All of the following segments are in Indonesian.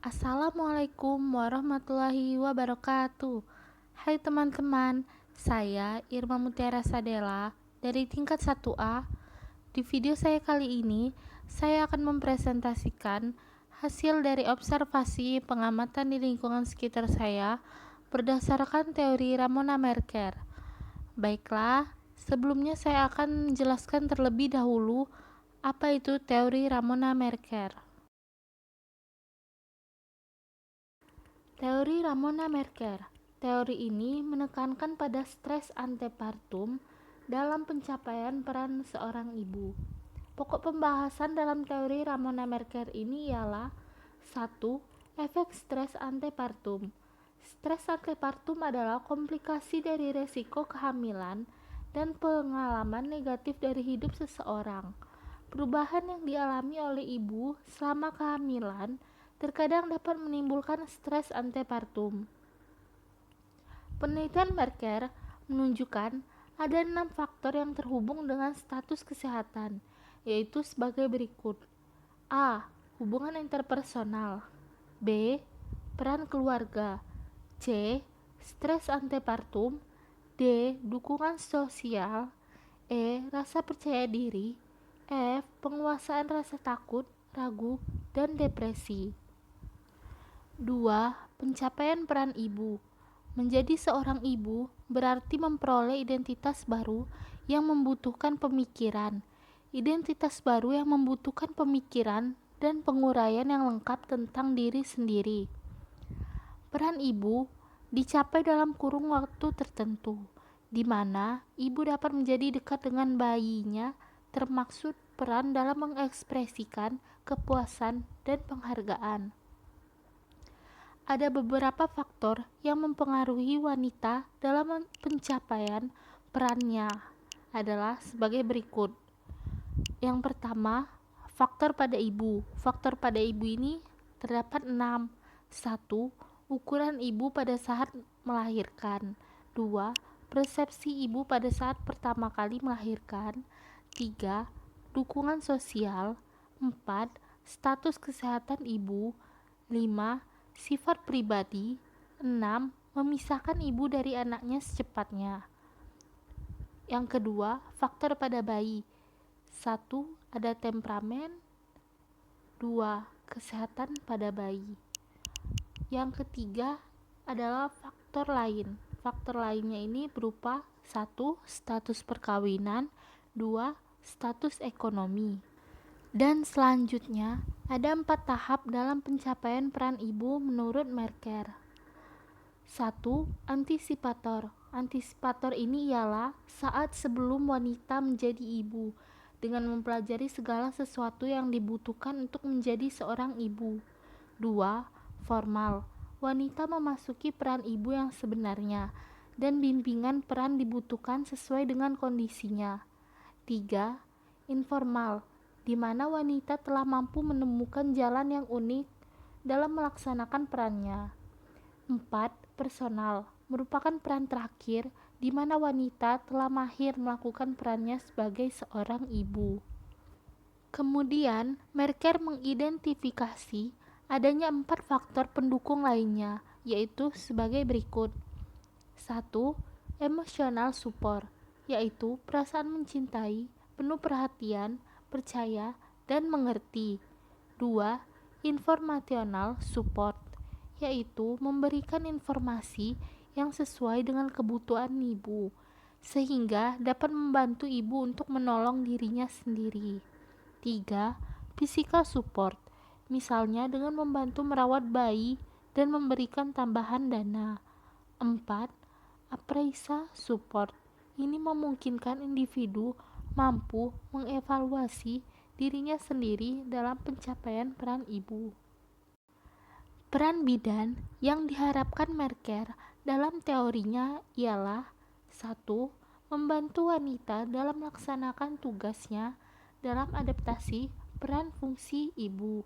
Assalamualaikum warahmatullahi wabarakatuh. Hai teman-teman, saya Irma Mutiara Sadela dari tingkat 1A. Di video saya kali ini, saya akan mempresentasikan hasil dari observasi pengamatan di lingkungan sekitar saya berdasarkan teori Ramona Merker. Baiklah, sebelumnya saya akan menjelaskan terlebih dahulu apa itu teori Ramona Merker. Teori Ramona Merker. Teori ini menekankan pada stres antepartum dalam pencapaian peran seorang ibu. Pokok pembahasan dalam teori Ramona Merker ini ialah 1. Efek stres antepartum. Stres antepartum adalah komplikasi dari resiko kehamilan dan pengalaman negatif dari hidup seseorang. Perubahan yang dialami oleh ibu selama kehamilan terkadang dapat menimbulkan stres antepartum. Penelitian Merker menunjukkan ada 6 faktor yang terhubung dengan status kesehatan, yaitu sebagai berikut. A. Hubungan interpersonal. B. Peran keluarga. C. Stres antepartum. D. Dukungan sosial. E. Rasa percaya diri. F. Penguasaan rasa takut, ragu, dan depresi. 2. Pencapaian peran ibu. Menjadi seorang ibu berarti memperoleh identitas baru yang membutuhkan pemikiran. Identitas baru yang membutuhkan pemikiran dan penguraian yang lengkap tentang diri sendiri. Peran ibu dicapai dalam kurung waktu tertentu, di mana ibu dapat menjadi dekat dengan bayinya, termaksud peran dalam mengekspresikan kepuasan dan penghargaan. Ada beberapa faktor yang mempengaruhi wanita dalam pencapaian perannya adalah sebagai berikut. Yang pertama, faktor pada ibu. Faktor pada ibu ini terdapat 6. 1. Ukuran ibu pada saat melahirkan. 2. Persepsi ibu pada saat pertama kali melahirkan. 3. Dukungan sosial. 4. Status kesehatan ibu. 5. Sifat pribadi. 6. Memisahkan ibu dari anaknya secepatnya. Yang kedua, faktor pada bayi. 1. Ada temperamen. 2. Kesehatan pada bayi. Yang ketiga adalah faktor lain. Faktor lainnya ini berupa 1. Status perkawinan. 2. Status ekonomi. Dan selanjutnya, ada 4 tahap dalam pencapaian peran ibu menurut Merker. 1. Antisipator. Antisipator ini ialah saat sebelum wanita menjadi ibu, dengan mempelajari segala sesuatu yang dibutuhkan untuk menjadi seorang ibu. 2. Formal. Wanita memasuki peran ibu yang sebenarnya, dan bimbingan peran dibutuhkan sesuai dengan kondisinya. 3. Informal, di mana wanita telah mampu menemukan jalan yang unik dalam melaksanakan perannya. 4. Personal, merupakan peran terakhir di mana wanita telah mahir melakukan perannya sebagai seorang ibu. Kemudian, Merker mengidentifikasi adanya 4 faktor pendukung lainnya, yaitu sebagai berikut. 1. Emotional support, yaitu perasaan mencintai, penuh perhatian, percaya, dan mengerti. 2. Informational support, yaitu memberikan informasi yang sesuai dengan kebutuhan ibu, sehingga dapat membantu ibu untuk menolong dirinya sendiri. 3. Physical support, misalnya dengan membantu merawat bayi dan memberikan tambahan dana. 4. Appraisal support, ini memungkinkan individu mampu mengevaluasi dirinya sendiri dalam pencapaian peran ibu. Peran bidan yang diharapkan Merker dalam teorinya ialah 1. Membantu wanita dalam melaksanakan tugasnya dalam adaptasi peran fungsi ibu.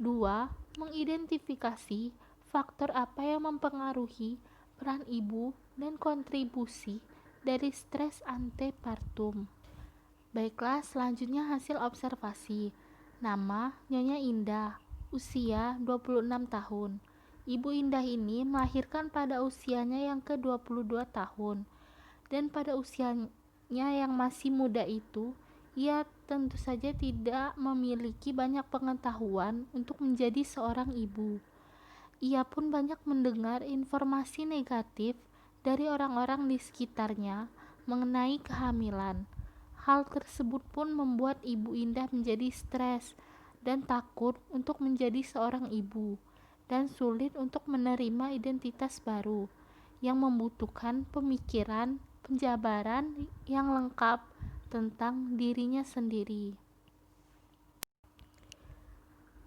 2. Mengidentifikasi faktor apa yang mempengaruhi peran ibu dan kontribusi dari stres antepartum. Baiklah, selanjutnya hasil observasi. Nama Nyonya Indah. usia 26 tahun. Ibu Indah ini melahirkan pada usianya yang ke-22 tahun. Dan pada usianya yang masih muda itu, ia tentu saja tidak memiliki banyak pengetahuan untuk menjadi seorang ibu. Ia pun banyak mendengar informasi negatif dari orang-orang di sekitarnya mengenai kehamilan. Hal tersebut pun membuat Ibu Indah menjadi stres dan takut untuk menjadi seorang ibu, dan sulit untuk menerima identitas baru yang membutuhkan pemikiran, penjabaran yang lengkap tentang dirinya sendiri.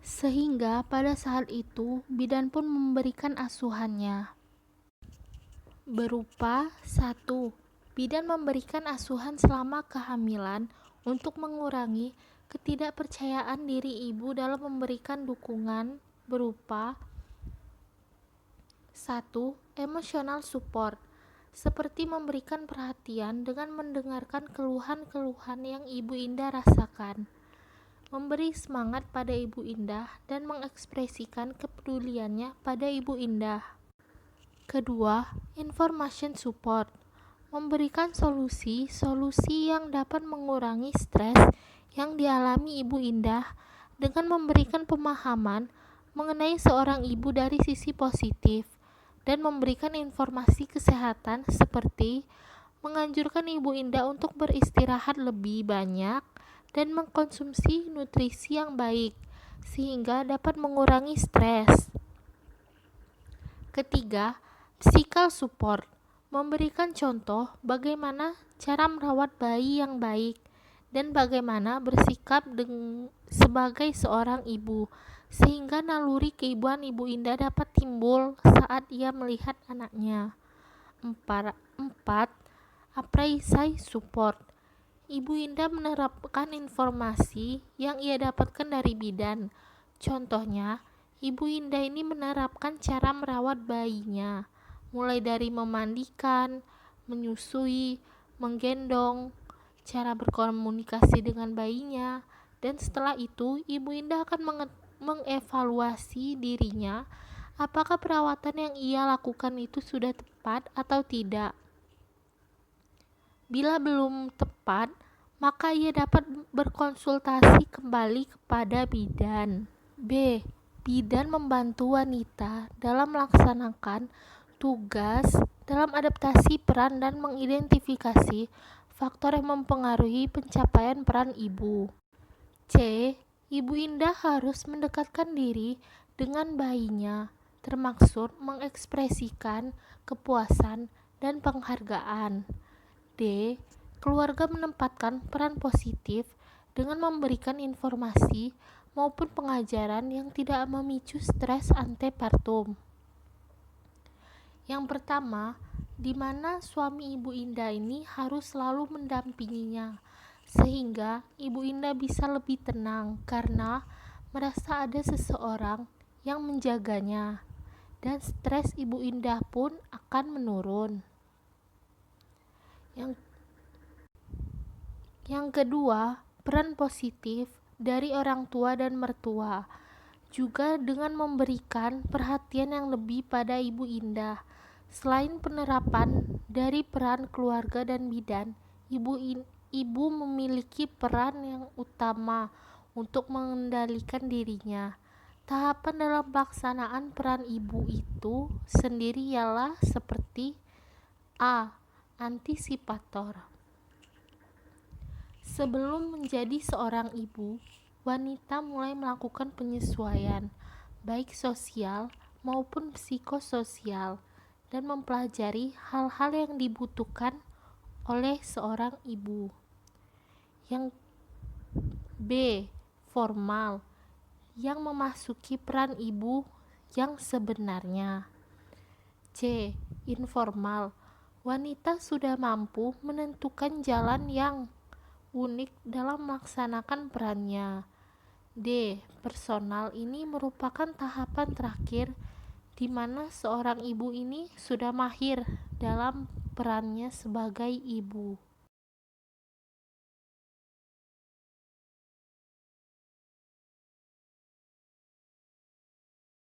Sehingga pada saat itu bidan pun memberikan asuhannya berupa 1. Bidan memberikan asuhan selama kehamilan untuk mengurangi ketidakpercayaan diri ibu dalam memberikan dukungan berupa 1. Emotional support, seperti memberikan perhatian dengan mendengarkan keluhan-keluhan yang Ibu Indah rasakan, memberi semangat pada Ibu Indah dan mengekspresikan kepeduliannya pada Ibu Indah. Kedua, information support, memberikan solusi-solusi yang dapat mengurangi stres yang dialami Ibu Indah dengan memberikan pemahaman mengenai seorang ibu dari sisi positif dan memberikan informasi kesehatan seperti menganjurkan Ibu Indah untuk beristirahat lebih banyak dan mengkonsumsi nutrisi yang baik sehingga dapat mengurangi stres. Ketiga, physical support, memberikan contoh bagaimana cara merawat bayi yang baik dan bagaimana bersikap sebagai seorang ibu, sehingga naluri keibuan Ibu Indah dapat timbul saat ia melihat anaknya. 4. Appraisal support, Ibu Indah menerapkan informasi yang ia dapatkan dari bidan. Contohnya, Ibu Indah ini menerapkan cara merawat bayinya, mulai dari memandikan, menyusui, menggendong, cara berkomunikasi dengan bayinya, dan setelah itu Ibu Indah akan mengevaluasi dirinya apakah perawatan yang ia lakukan itu sudah tepat atau tidak. Bila belum tepat, maka ia dapat berkonsultasi kembali kepada bidan. B. Bidan membantu wanita dalam melaksanakan tugas dalam adaptasi peran dan mengidentifikasi faktor yang mempengaruhi pencapaian peran ibu. C. Ibu Indah harus mendekatkan diri dengan bayinya, termaksud mengekspresikan kepuasan dan penghargaan. D. Keluarga menempatkan peran positif dengan memberikan informasi maupun pengajaran yang tidak memicu stres antepartum. Yang pertama, di mana suami Ibu Indah ini harus selalu mendampinginya, sehingga Ibu Indah bisa lebih tenang karena merasa ada seseorang yang menjaganya, dan stres Ibu Indah pun akan menurun. Yang kedua, peran positif dari orang tua dan mertua, juga dengan memberikan perhatian yang lebih pada Ibu Indah. Selain penerapan dari peran keluarga dan bidan, ibu memiliki peran yang utama untuk mengendalikan dirinya. Tahapan dalam pelaksanaan peran ibu itu sendiri ialah seperti A. Antisipator. Sebelum menjadi seorang ibu, wanita mulai melakukan penyesuaian, baik sosial maupun psikososial, dan mempelajari hal-hal yang dibutuhkan oleh seorang ibu. Yang B. Formal, yang memasuki peran ibu yang sebenarnya. C. Informal, wanita sudah mampu menentukan jalan yang unik dalam melaksanakan perannya. D. Personal, ini merupakan tahapan terakhir di mana seorang ibu ini sudah mahir dalam perannya sebagai ibu.